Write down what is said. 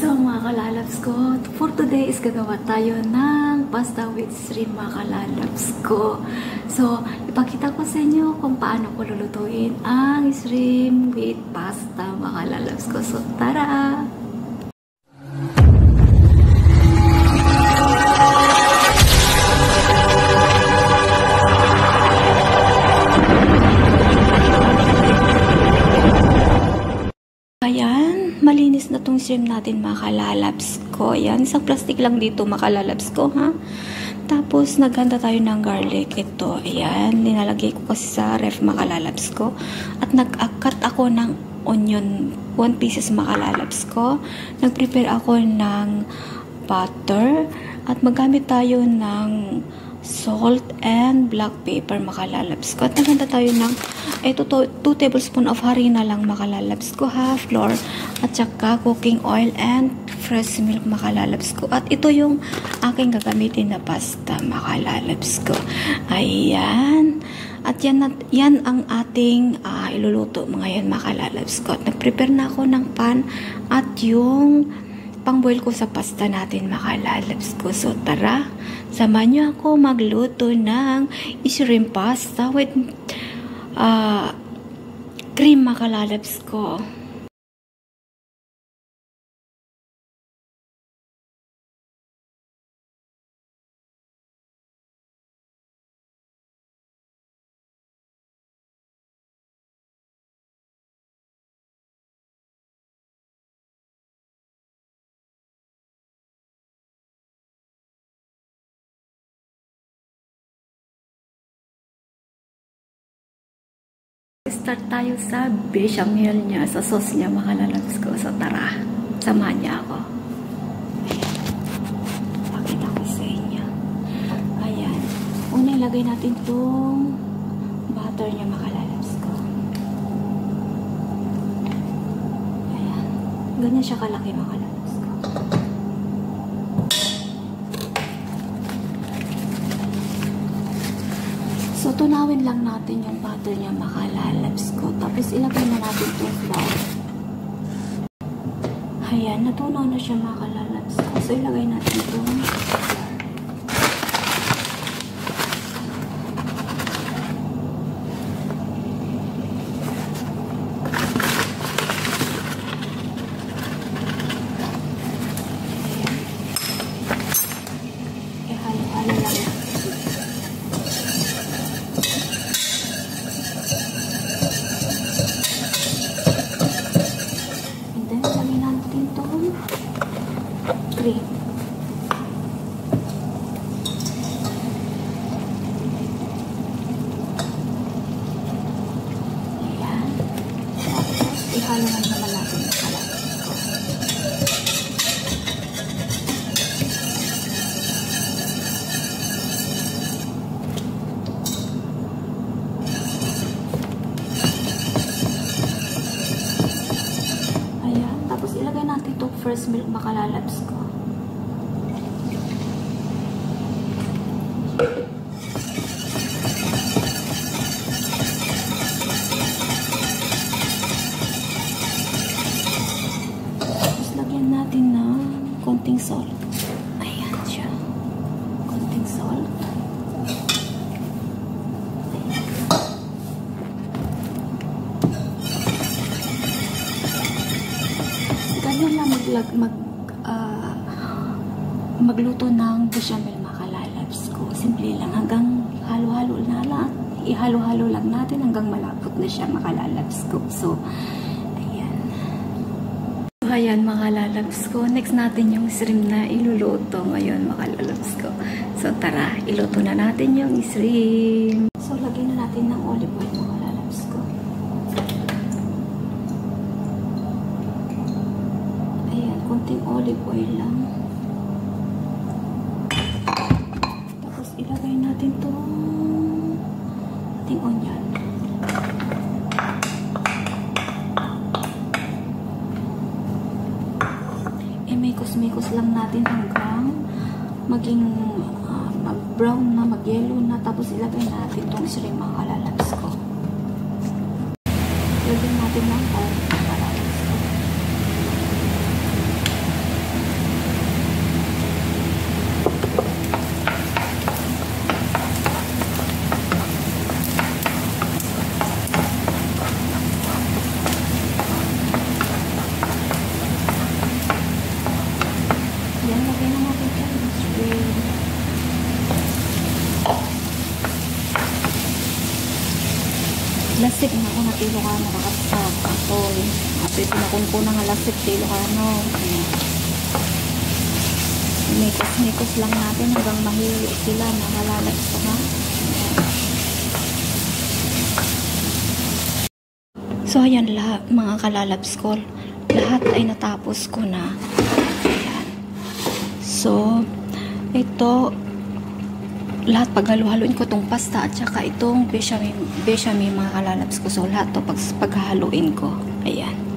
So mga kalalabs ko, for today is gagawa tayo ng pasta with shrimp mga kalalabs ko. So, ipakita ko sa inyo kung paano ko lulutuin ang shrimp with pasta mga kalalabs ko. So, tara! Ayan, malinis na tong shrimp natin mga kalalabs ko. Ayan, isang plastic lang dito mga kalalabs ko, ha? Tapos, naghanda tayo ng garlic. Ito, ayan, nilalagay ko kasi sa ref mga kalalabs ko. At nag-cut ako ng onion, 1 pieces mga kalalabs ko. Nag-prepare ako ng butter. At magamit tayo ng salt and black pepper mga kalalabs ko. At naghanda tayo ng 2 tablespoon of harina lang mga kalalabs ko, ha, flour, at saka cooking oil and fresh milk mga kalalabs ko. At ito yung aking gagamitin na pasta mga kalalabs ko. Ayan. At yan ang ating iluluto ngayon mga kalalabs ko. At nag-prepare na ako ng pan at yung pang-boil ko sa pasta natin mga kalalabs ko. So tara, samahan niyo ako magluto ng shrimp pasta with cream mga kalalabs ko. Start tayo sa bechamel niya, sa sauce niya mga kalalabs ko. So tara, samahan niya ako. Ayan. Pakita ko sa inyo. Ayan. Una ilagay natin itong butter niya mga kalalabs ko. Ayan. Ganyan siya kalaki mga kalalabs ko. So, tunawin lang natin yung butter niya mga kalalabs ko. Tapos, ilagay na natin itong flour. Ayan, natunaw na siya mga kalalabs ko. So, ilagay natin itong flour. Ihalo-halo lang natin. Cream. Ayan. Tapos, ihaluan naman natin yung kalalabs ko. Ayan. Tapos, ilagay natin itong fresh milk makalalabs ko. Tapos lagyan natin ng konting salt. Ayan siya. Konting salt. Ayan. Ganyan lang magluto ng bechamel mga kalalabs ko. Simple lang, hanggang halo-halo na lang. Ihalo-halo lang natin hanggang malapot na siya mga kalalabs ko. So, ayan. So, ayan mga kalalabs ko. Next natin yung shrimp na iluluto ngayon mga kalalabs ko. So, tara, iluto na natin yung shrimp. So, lagyan na natin ng olive oil mga kalalabs ko. Ayan, konting olive oil lang. Ilagay natin itong ating onion. Mikos-mikos lang natin hanggang maging mag-brown na, mag-yellow na. Tapos ilagay natin itong shrimp mga kalalabs ko. Ilagay natin ng oil mga kalalabs ko. lasip na ako na tilo ka nakakasap. Atol. Ato pinakun ko na nga lasip tilo ka no. Mikos-mikos lang natin hanggang mahili sila. Makalalabs ko ha. So, ayan lahat, mga kalalabs ko. Lahat ay natapos ko na. Ayan. So, ito, lahat paghalo-haloin ko itong pasta at saka itong bechamel mga kalalabs ko. So, lahat to paghahaluin ko. Ayan.